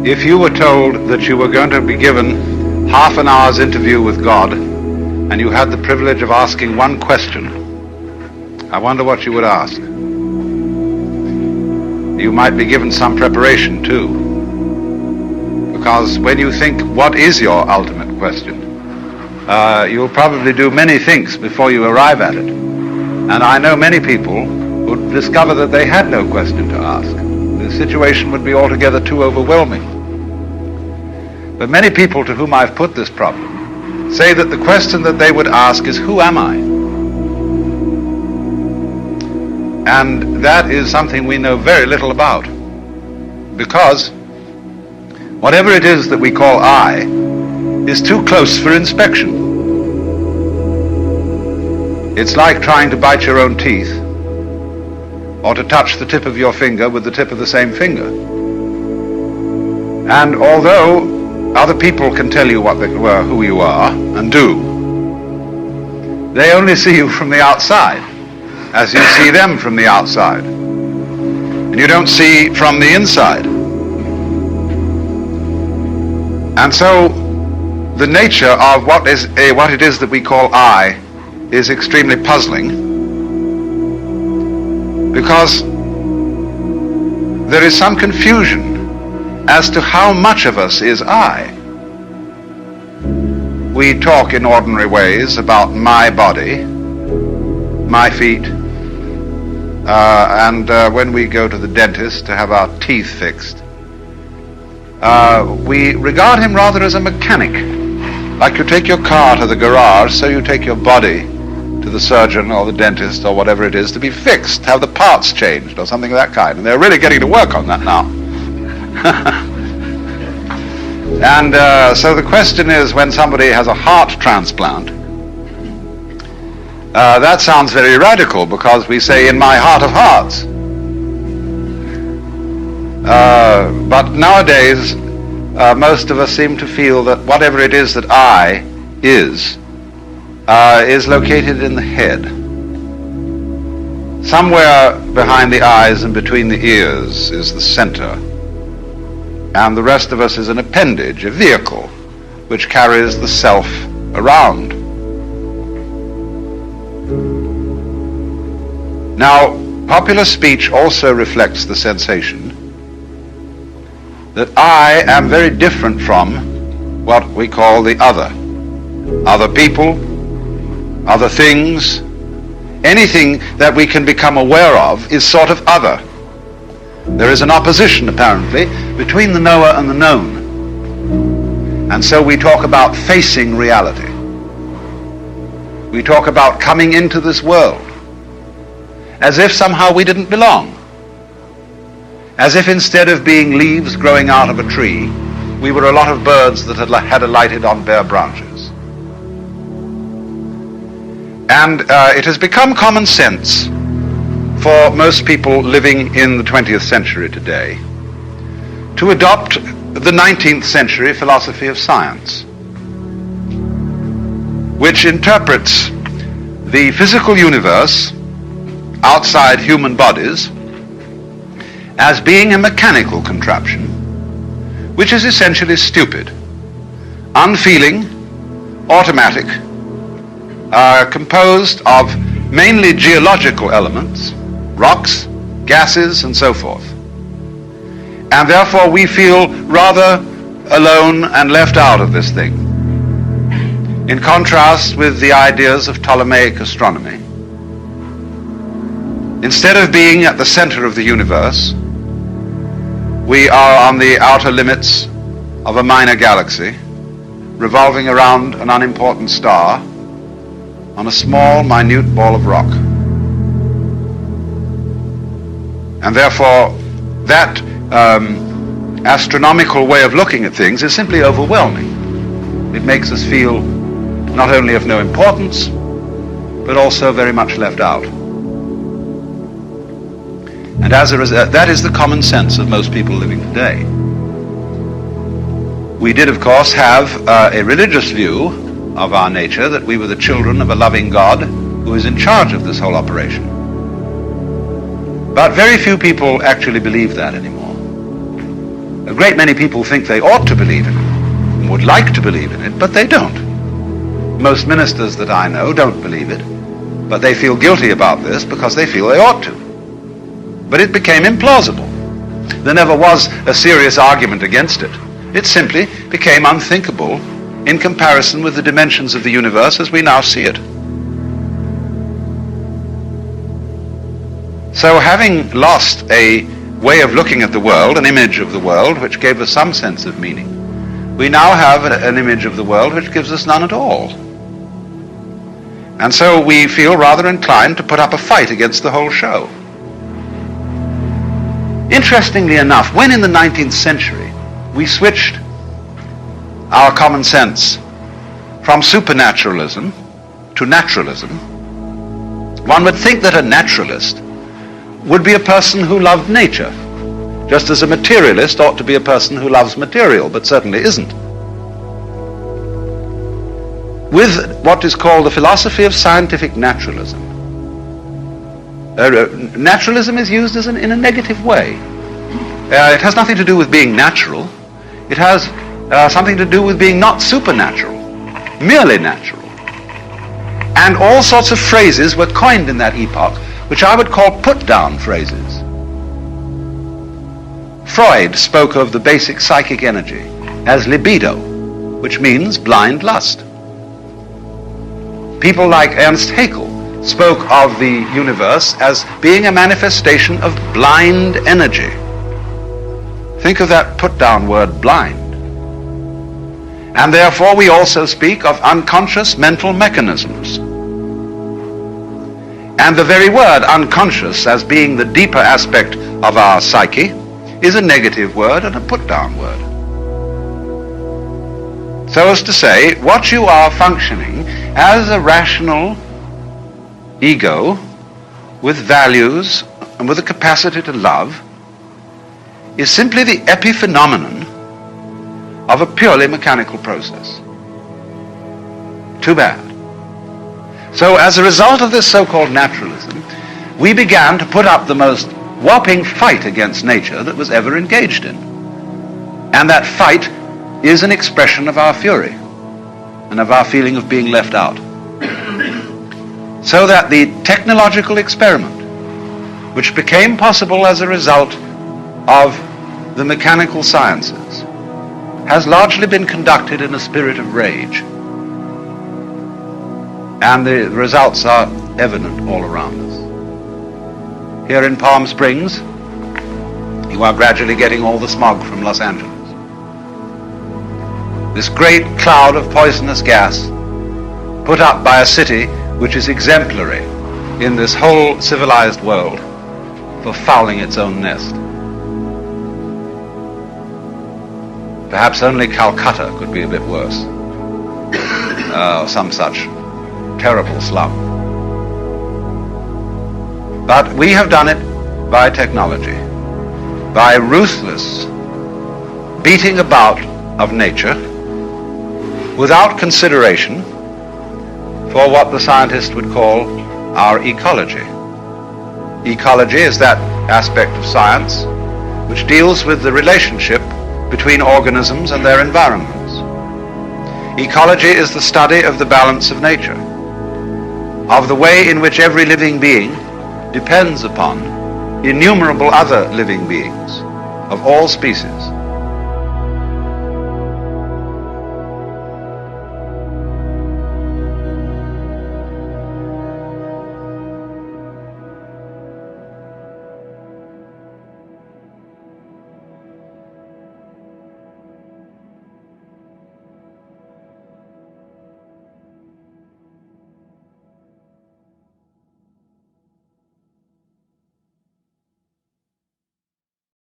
If you were told that you were going to be given half an hour's interview with God, and you had the privilege of asking one question, I wonder what you would ask. You might be given some preparation too, because when you think, what is your ultimate question, you'll probably do many things before you arrive at it. And I know many people who discover that they had no question to ask. The situation would be altogether too overwhelming. But many people to whom I've put this problem say that the question that they would ask is, who am I? And that is something we know very little about, because whatever it is that we call I is too close for inspection. It's like trying to bite your own teeth or to touch the tip of your finger with the tip of the same finger. And although other people can tell you who you are and do, they only see you from the outside, as you see them from the outside. And you don't see from the inside. And so the nature of what it is that we call I is extremely puzzling, because there is some confusion as to how much of us is I. We talk in ordinary ways about my body, my feet, and when we go to the dentist to have our teeth fixed, we regard him rather as a mechanic. Like you take your car to the garage, so you take your body to the surgeon or the dentist or whatever it is to be fixed, have the parts changed or something of that kind. And they're really getting to work on that now. And so the question is, when somebody has a heart transplant, that sounds very radical, because we say, in my heart of hearts. But nowadays, most of us seem to feel that whatever it is that I is located in the head. Somewhere behind the eyes and between the ears is the center. And the rest of us is an appendage, a vehicle, which carries the self around. Now, popular speech also reflects the sensation that I am very different from what we call the other. Other people, other things, anything that we can become aware of is sort of other. There is an opposition, apparently, between the knower and the known. And so we talk about facing reality. We talk about coming into this world as if somehow we didn't belong. As if instead of being leaves growing out of a tree, we were a lot of birds that had alighted on bare branches. And it has become common sense for most people living in the 20th century today to adopt the 19th century philosophy of science, which interprets the physical universe outside human bodies as being a mechanical contraption, which is essentially stupid, unfeeling, automatic, composed of mainly geological elements, rocks, gases, and so forth. And therefore we feel rather alone and left out of this thing, in contrast with the ideas of Ptolemaic astronomy. Instead of being at the center of the universe, we are on the outer limits of a minor galaxy, revolving around an unimportant star on a small, minute ball of rock. And therefore, that astronomical way of looking at things is simply overwhelming. It makes us feel not only of no importance, but also very much left out. And as a result, that is the common sense of most people living today. We did, of course, have a religious view of our nature, that we were the children of a loving God who is in charge of this whole operation. But very few people actually believe that anymore. A great many people think they ought to believe in it, would like to believe in it, but they don't. Most ministers that I know don't believe it, but they feel guilty about this because they feel they ought to. But it became implausible. There never was a serious argument against it. It simply became unthinkable in comparison with the dimensions of the universe as we now see it. So having lost a way of looking at the world, an image of the world which gave us some sense of meaning, we now have an image of the world which gives us none at all. And so we feel rather inclined to put up a fight against the whole show. Interestingly enough, when in the 19th century we switched our common sense from supernaturalism to naturalism, one would think that a naturalist would be a person who loved nature, just as a materialist ought to be a person who loves material, but certainly isn't. With what is called the philosophy of scientific naturalism, naturalism is used in a negative way. It has nothing to do with being natural. It has something to do with being not supernatural, merely natural. And all sorts of phrases were coined in that epoch, which I would call put-down phrases. Freud spoke of the basic psychic energy as libido, which means blind lust. People like Ernst Haeckel spoke of the universe as being a manifestation of blind energy. Think of that put-down word, blind. And therefore we also speak of unconscious mental mechanisms. And the very word unconscious, as being the deeper aspect of our psyche, is a negative word and a put-down word. So as to say, what you are functioning as a rational ego with values and with a capacity to love is simply the epiphenomenon of a purely mechanical process. Too bad. So as a result of this so-called naturalism, we began to put up the most whopping fight against nature that was ever engaged in. And that fight is an expression of our fury and of our feeling of being left out. So that the technological experiment, which became possible as a result of the mechanical sciences, has largely been conducted in a spirit of rage. And the results are evident all around us. Here in Palm Springs, you are gradually getting all the smog from Los Angeles. This great cloud of poisonous gas put up by a city which is exemplary in this whole civilized world for fouling its own nest. Perhaps only Calcutta could be a bit worse, or some such terrible slum. But we have done it by technology, by ruthless beating about of nature without consideration for what the scientist would call our ecology. Ecology is that aspect of science which deals with the relationship between organisms and their environments. Ecology is the study of the balance of nature, of the way in which every living being depends upon innumerable other living beings of all species.